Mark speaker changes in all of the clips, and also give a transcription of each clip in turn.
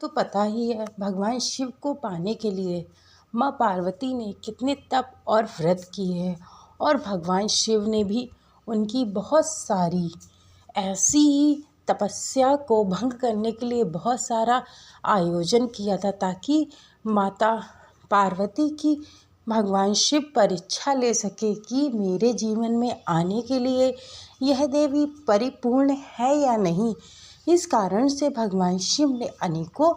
Speaker 1: तो पता ही है भगवान शिव को पाने के लिए माँ पार्वती ने कितने तप और व्रत किए और भगवान शिव ने भी उनकी बहुत सारी ऐसी ही तपस्या को भंग करने के लिए बहुत सारा आयोजन किया था ताकि माता पार्वती की भगवान शिव परीक्षा ले सके कि मेरे जीवन में आने के लिए यह देवी परिपूर्ण है या नहीं। इस कारण से भगवान शिव ने अनेकों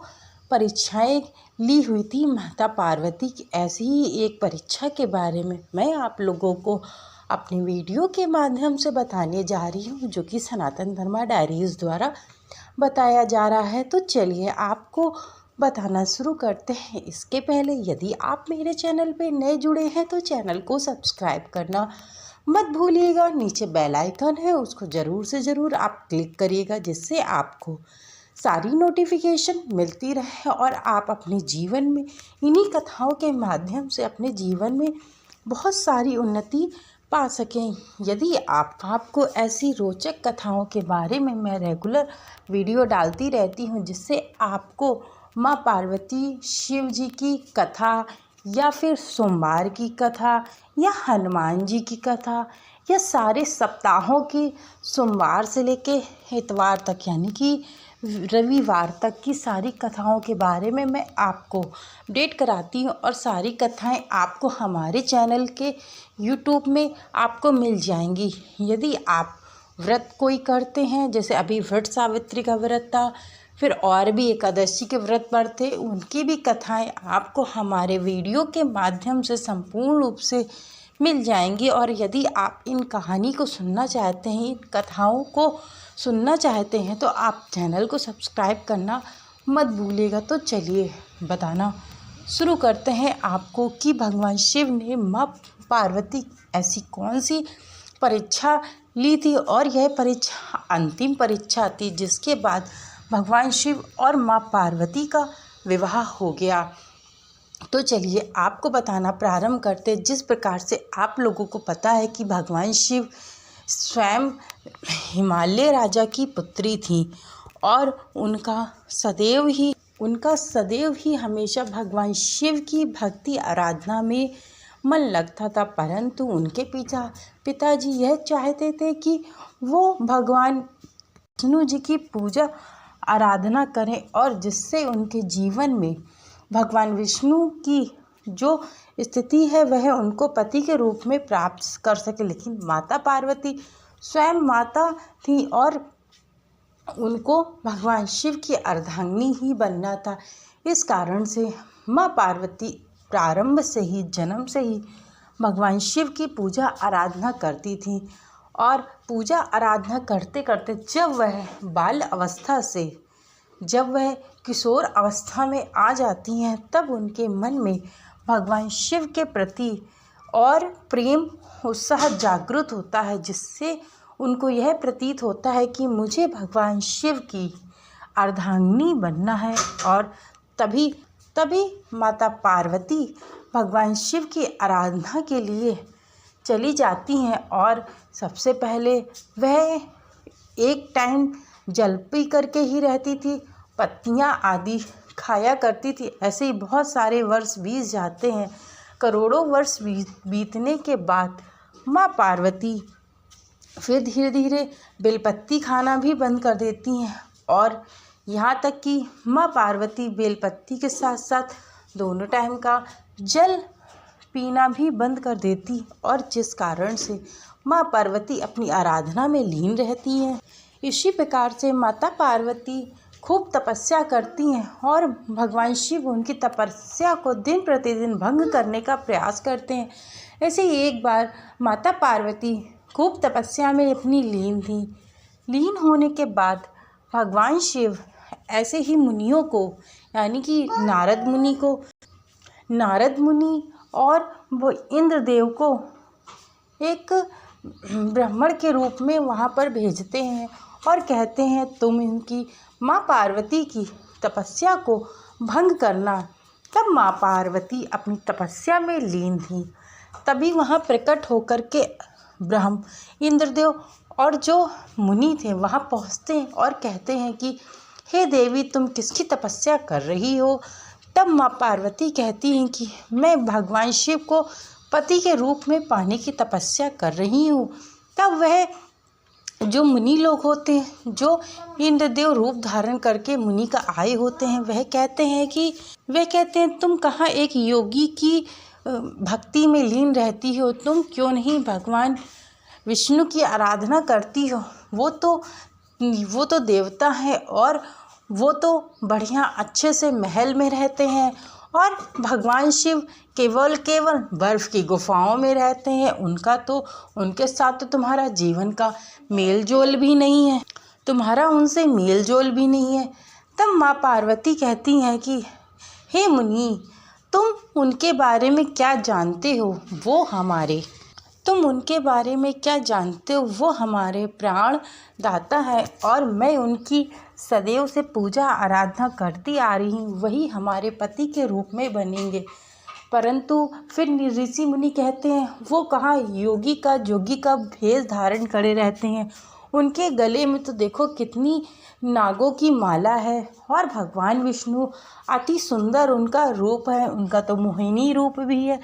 Speaker 1: परीक्षाएं ली हुई थी माता पार्वती की। ऐसी ही एक परीक्षा के बारे में मैं आप लोगों को अपने वीडियो के माध्यम से बताने जा रही हूँ, जो कि सनातन धर्मा डायरीज द्वारा बताया जा रहा है। तो चलिए आपको बताना शुरू करते हैं। इसके पहले यदि आप मेरे चैनल पे नए जुड़े हैं तो चैनल को सब्सक्राइब करना मत भूलिएगा। नीचे बेल आइकन है, उसको ज़रूर से ज़रूर आप क्लिक करिएगा, जिससे आपको सारी नोटिफिकेशन मिलती रहे और आप अपने जीवन में इन्हीं कथाओं के माध्यम से अपने जीवन में बहुत सारी उन्नति पा सकें। यदि आपको ऐसी रोचक कथाओं के बारे में मैं रेगुलर वीडियो डालती रहती हूं, जिससे आपको माँ पार्वती शिव जी की कथा या फिर सोमवार की कथा या हनुमान जी की कथा या सारे सप्ताहों की सोमवार से लेके इतवार तक यानी कि रविवार तक की सारी कथाओं के बारे में मैं आपको अपडेट कराती हूँ और सारी कथाएं आपको हमारे चैनल के यूट्यूब में आपको मिल जाएंगी। यदि आप व्रत कोई करते हैं, जैसे अभी वट सावित्री का व्रत था, फिर और भी एकादशी के व्रत थे, उनकी भी कथाएं आपको हमारे वीडियो के माध्यम से संपूर्ण रूप से मिल जाएंगी। और यदि आप इन कहानी को सुनना चाहते हैं, इन कथाओं को सुनना चाहते हैं, तो आप चैनल को सब्सक्राइब करना मत भूलिएगा। तो चलिए बताना शुरू करते हैं आपको कि भगवान शिव ने माँ पार्वती ऐसी कौन सी परीक्षा ली थी और यह परीक्षा अंतिम परीक्षा थी, जिसके बाद भगवान शिव और माँ पार्वती का विवाह हो गया। तो चलिए आपको बताना प्रारंभ करते। जिस प्रकार से आप लोगों को पता है कि भगवान शिव स्वयं हिमालय राजा की पुत्री थी और उनका सदैव ही हमेशा भगवान शिव की भक्ति आराधना में मन लगता था। परंतु उनके पिताजी यह चाहते थे कि वो भगवान विष्णु जी की पूजा आराधना करें और जिससे उनके जीवन में भगवान विष्णु की जो स्थिति है वह उनको पति के रूप में प्राप्त कर सके। लेकिन माता पार्वती स्वयं माता थी और उनको भगवान शिव की अर्धांगिनी ही बनना था। इस कारण से माँ पार्वती प्रारंभ से ही, जन्म से ही भगवान शिव की पूजा आराधना करती थी। और पूजा आराधना करते करते जब वह किशोर अवस्था में आ जाती हैं, तब उनके मन में भगवान शिव के प्रति और प्रेम उत्साह जागृत होता है, जिससे उनको यह प्रतीत होता है कि मुझे भगवान शिव की अर्धांगिनी बनना है। और तभी माता पार्वती भगवान शिव की आराधना के लिए चली जाती हैं और सबसे पहले वह एक टाइम जल पी करके ही रहती थी, पत्तियां आदि खाया करती थी। ऐसे ही बहुत सारे वर्ष बीत जाते हैं। करोड़ों वर्ष बीतने के बाद माँ पार्वती फिर धीरे धीरे बेलपत्ती खाना भी बंद कर देती हैं और यहाँ तक कि माँ पार्वती बेलपत्ती के साथ साथ दोनों टाइम का जल पीना भी बंद कर देती और जिस कारण से माँ पार्वती अपनी आराधना में लीन रहती हैं। इसी प्रकार से माता पार्वती खूब तपस्या करती हैं और भगवान शिव उनकी तपस्या को दिन प्रतिदिन भंग करने का प्रयास करते हैं। ऐसे ही एक बार माता पार्वती खूब तपस्या में अपनी लीन थी। लीन होने के बाद भगवान शिव ऐसे ही मुनियों को, यानी कि नारद मुनि और वो इंद्रदेव को एक ब्राह्मण के रूप में वहाँ पर भेजते हैं और कहते हैं तुम इनकी माँ पार्वती की तपस्या को भंग करना। तब माँ पार्वती अपनी तपस्या में लीन थी। तभी वहाँ प्रकट होकर के इंद्रदेव और जो मुनि थे वहाँ पहुँचते हैं और कहते हैं कि हे देवी तुम किसकी तपस्या कर रही हो? तब माँ पार्वती कहती हैं कि मैं भगवान शिव को पति के रूप में पाने की तपस्या कर रही हूँ। तब वह जो मुनि लोग होते हैं, जो इंद्रदेव रूप धारण करके मुनि का आए होते हैं, वह कहते हैं तुम कहाँ एक योगी की भक्ति में लीन रहती हो? तुम क्यों नहीं भगवान विष्णु की आराधना करती हो? वो तो देवता है और वो तो बढ़िया अच्छे से महल में रहते हैं, और भगवान शिव केवल बर्फ़ की गुफाओं में रहते हैं। उनके साथ तो तुम्हारा जीवन का मेल जोल भी नहीं है, तुम्हारा उनसे मेल जोल भी नहीं है। तब माँ पार्वती कहती हैं कि हे मुनि, तुम उनके बारे में क्या जानते हो? वो हमारे प्राण दाता है और मैं उनकी सदैव से पूजा आराधना करती आ रही हूँ। वही हमारे पति के रूप में बनेंगे। परंतु फिर ऋषि मुनि कहते हैं वो कहाँ जोगी का भेष धारण करे रहते हैं। उनके गले में तो देखो कितनी नागों की माला है, और भगवान विष्णु अति सुंदर उनका रूप है, उनका तो मोहिनी रूप भी है।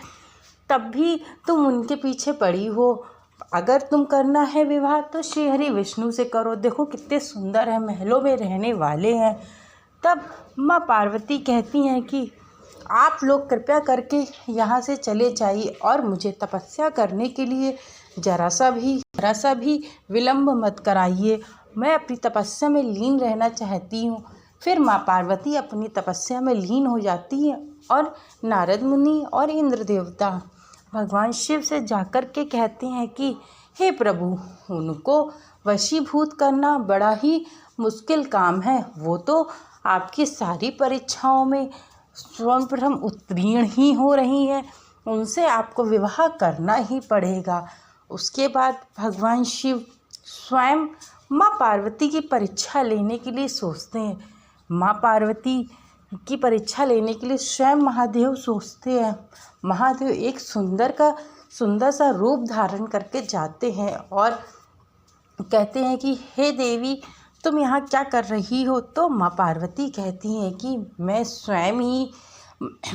Speaker 1: तब भी तुम उनके पीछे पड़ी हो। अगर तुम करना है विवाह तो श्री हरि विष्णु से करो, देखो कितने सुंदर हैं, महलों में रहने वाले हैं। तब माँ पार्वती कहती हैं कि आप लोग कृपया करके यहाँ से चले जाइए और मुझे तपस्या करने के लिए जरा सा भी विलम्ब मत कराइए। मैं अपनी तपस्या में लीन रहना चाहती हूँ। फिर माँ पार्वती अपनी तपस्या में लीन हो जाती हैं और नारद मुनि और इंद्र देवता भगवान शिव से जाकर के कहते हैं कि हे प्रभु, उनको वशीभूत करना बड़ा ही मुश्किल काम है। वो तो आपकी सारी परीक्षाओं में सर्वप्रथम उत्तीर्ण ही हो रही हैं, उनसे आपको विवाह करना ही पड़ेगा। उसके बाद भगवान शिव स्वयं माँ पार्वती की परीक्षा लेने के लिए सोचते हैं। माँ पार्वती की परीक्षा लेने के लिए स्वयं महादेव सोचते हैं। महादेव एक सुंदर सा रूप धारण करके जाते हैं और कहते हैं कि हे देवी, तुम यहाँ क्या कर रही हो? तो माँ पार्वती कहती हैं कि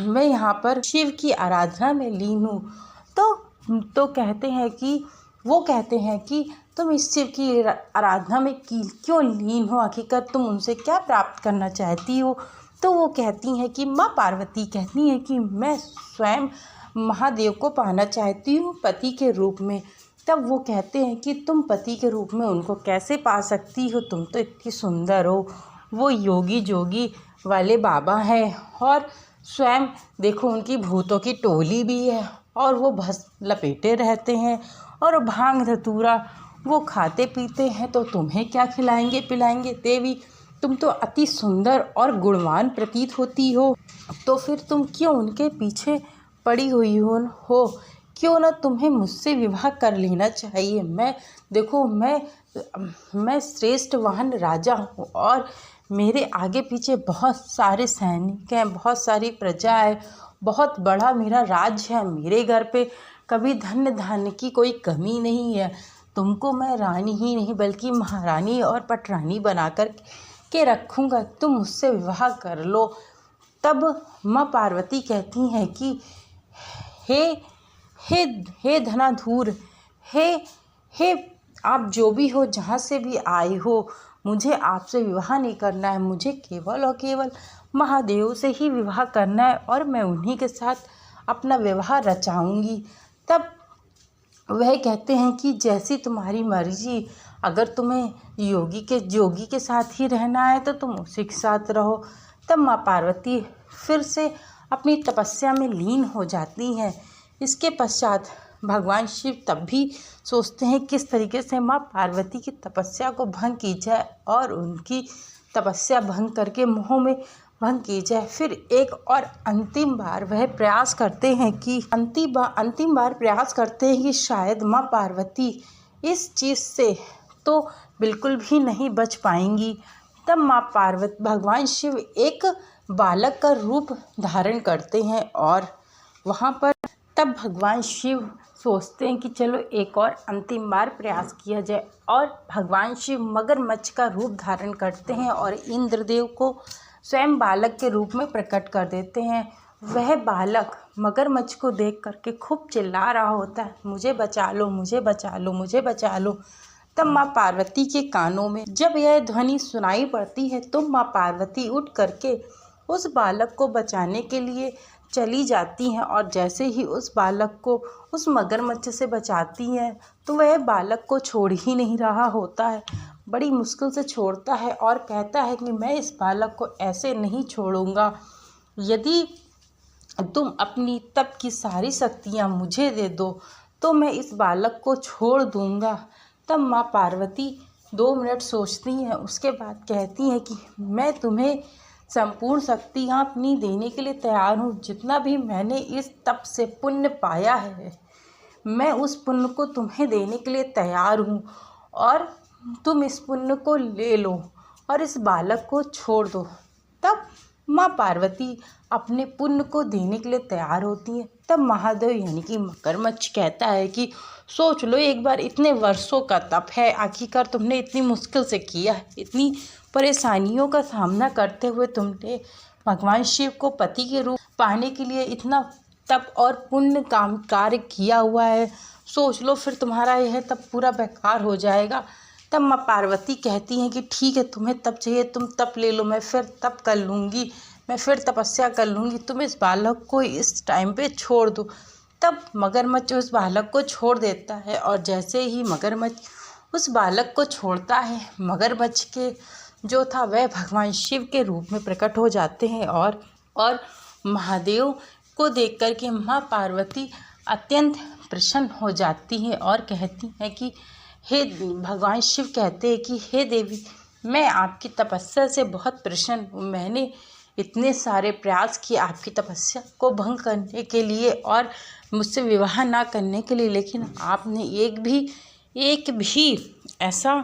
Speaker 1: मैं यहाँ पर शिव की आराधना में लीन हूँ। तो कहते हैं कि तुम इस शिव की आराधना में क्यों लीन हो? आखिरकार तुम उनसे क्या प्राप्त करना चाहती हो? तो वो कहती हैं कि माँ पार्वती कहती हैं कि मैं स्वयं महादेव को पाना चाहती हूँ पति के रूप में। तब वो कहते हैं कि तुम पति के रूप में उनको कैसे पा सकती हो? तुम तो इतनी सुंदर हो। वो योगी जोगी वाले बाबा हैं, और स्वयं देखो उनकी भूतों की टोली भी है, और वो भस्म लपेटे रहते हैं और भांग धतूरा वो खाते पीते हैं। तो तुम्हें क्या खिलाएंगे पिलाएंगे? देवी, तुम तो अति सुंदर और गुणवान प्रतीत होती हो, तो फिर तुम क्यों उनके पीछे पड़ी हुई हो? क्यों ना तुम्हें मुझसे विवाह कर लेना चाहिए। मैं श्रेष्ठवान राजा हूँ, और मेरे आगे पीछे बहुत सारे सैनिक हैं, बहुत सारी प्रजा है, बहुत बड़ा मेरा राज्य है। मेरे घर पे कभी धन धान्य की कोई कमी नहीं है। तुमको मैं रानी ही नहीं बल्कि महारानी और पटरानी बनाकर के रखूँगा। तुम मुझसे विवाह कर लो। तब माँ पार्वती कहती हैं कि हे धनाधूर, हे आप जो भी हो, जहाँ से भी आए हो, मुझे आपसे विवाह नहीं करना है। मुझे केवल और केवल महादेव से ही विवाह करना है, और मैं उन्हीं के साथ अपना विवाह रचाऊंगी। तब वह कहते हैं कि जैसी तुम्हारी मर्जी, अगर तुम्हें जोगी के साथ ही रहना है तो तुम उसी के साथ रहो। तब माँ पार्वती फिर से अपनी तपस्या में लीन हो जाती हैं। इसके पश्चात भगवान शिव तब भी सोचते हैं किस तरीके से माँ पार्वती की तपस्या को भंग की जाए और उनकी तपस्या भंग करके मोह में भंग की जाए। फिर एक और अंतिम बार प्रयास करते हैं कि शायद माँ पार्वती इस चीज़ से तो बिल्कुल भी नहीं बच पाएंगी। तब भगवान शिव एक बालक का रूप धारण करते हैं, और वहाँ पर तब भगवान शिव सोचते हैं कि चलो एक और अंतिम बार प्रयास किया जाए और भगवान शिव मगरमच्छ का रूप धारण करते हैं और इंद्रदेव को स्वयं बालक के रूप में प्रकट कर देते हैं। वह बालक मगरमच्छ को देख करके खूब चिल्ला रहा होता है, मुझे बचा लो, मुझे बचा लो, मुझे बचा लो। तब माँ पार्वती के कानों में जब यह ध्वनि सुनाई पड़ती है तो माँ पार्वती उठ करके उस बालक को बचाने के लिए चली जाती हैं और जैसे ही उस बालक को उस मगरमच्छ से बचाती हैं तो वह बालक को छोड़ ही नहीं रहा होता है। बड़ी मुश्किल से छोड़ता है और कहता है कि मैं इस बालक को ऐसे नहीं छोड़ूंगा, यदि तुम अपनी तप की सारी शक्तियाँ मुझे दे दो तो मैं इस बालक को छोड़ दूंगा। तब माँ पार्वती 2 मिनट सोचती हैं, उसके बाद कहती हैं कि मैं तुम्हें संपूर्ण शक्तियाँ अपनी देने के लिए तैयार हूँ। जितना भी मैंने इस तप से पुण्य पाया है मैं उस पुण्य को तुम्हें देने के लिए तैयार हूँ और तुम इस पुण्य को ले लो और इस बालक को छोड़ दो। तब माँ पार्वती अपने पुण्य को देने के लिए तैयार होती हैं। तब महादेव यानी कि मगरमच्छ कहता है कि सोच लो एक बार, इतने वर्षों का तप है, आखिरकार तुमने इतनी मुश्किल से किया है, इतनी परेशानियों का सामना करते हुए तुमने भगवान शिव को पति के रूप पाने के लिए इतना तप और पुण्य काम कार्य किया हुआ है, सोच लो फिर तुम्हारा यह तप पूरा बेकार हो जाएगा। तब माँ पार्वती कहती हैं कि ठीक है, तुम्हें तप चाहिए, तुम तप ले लो, मैं फिर तप कर लूँगी, मैं फिर तपस्या कर लूँगी, तुम इस बालक को इस टाइम पे छोड़ दो। तब मगरमच्छ उस बालक को छोड़ देता है और जैसे ही मगरमच्छ उस बालक को छोड़ता है, मगरमच्छ के जो था वह भगवान शिव के रूप में प्रकट हो जाते हैं और महादेव को देख कर के माँ पार्वती अत्यंत प्रसन्न हो जाती हैं और कहती हैं कि हे भगवान शिव कहते हैं कि हे देवी, मैं आपकी तपस्या से बहुत प्रसन्न हूँ। मैंने इतने सारे प्रयास किए आपकी तपस्या को भंग करने के लिए और मुझसे विवाह ना करने के लिए, लेकिन आपने एक भी ऐसा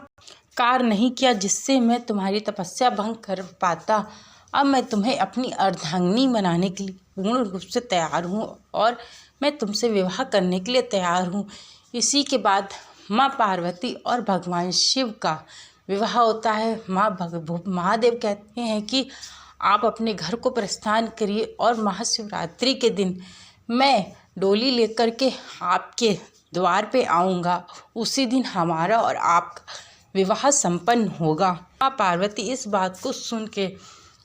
Speaker 1: कार्य नहीं किया जिससे मैं तुम्हारी तपस्या भंग कर पाता। अब मैं तुम्हें अपनी अर्धांगिनी बनाने के लिए पूर्ण रूप से तैयार हूँ और मैं तुमसे विवाह करने के लिए तैयार हूँ। इसी के बाद माँ पार्वती और भगवान शिव का विवाह होता है। महादेव कहते हैं कि आप अपने घर को प्रस्थान करिए और महाशिवरात्रि के दिन मैं डोली लेकर के आपके द्वार पे आऊँगा, उसी दिन हमारा और आपका विवाह संपन्न होगा। माँ पार्वती इस बात को सुन के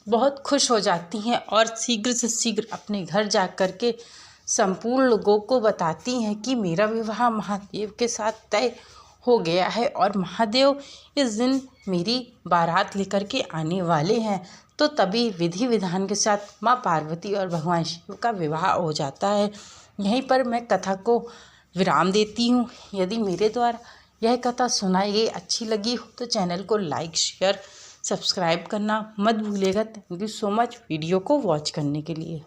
Speaker 1: बहुत खुश हो जाती हैं और शीघ्र से शीघ्र अपने घर जा कर के संपूर्ण लोगों को बताती हैं कि मेरा विवाह महादेव के साथ तय हो गया है और महादेव इस दिन मेरी बारात लेकर के आने वाले हैं। तो तभी विधि विधान के साथ माँ पार्वती और भगवान शिव का विवाह हो जाता है। यहीं पर मैं कथा को विराम देती हूँ। यदि मेरे द्वारा यह कथा सुनाई गई अच्छी लगी हो तो चैनल को लाइक शेयर सब्सक्राइब करना मत भूलिएगा। Thank you so much video को वॉच करने के लिए।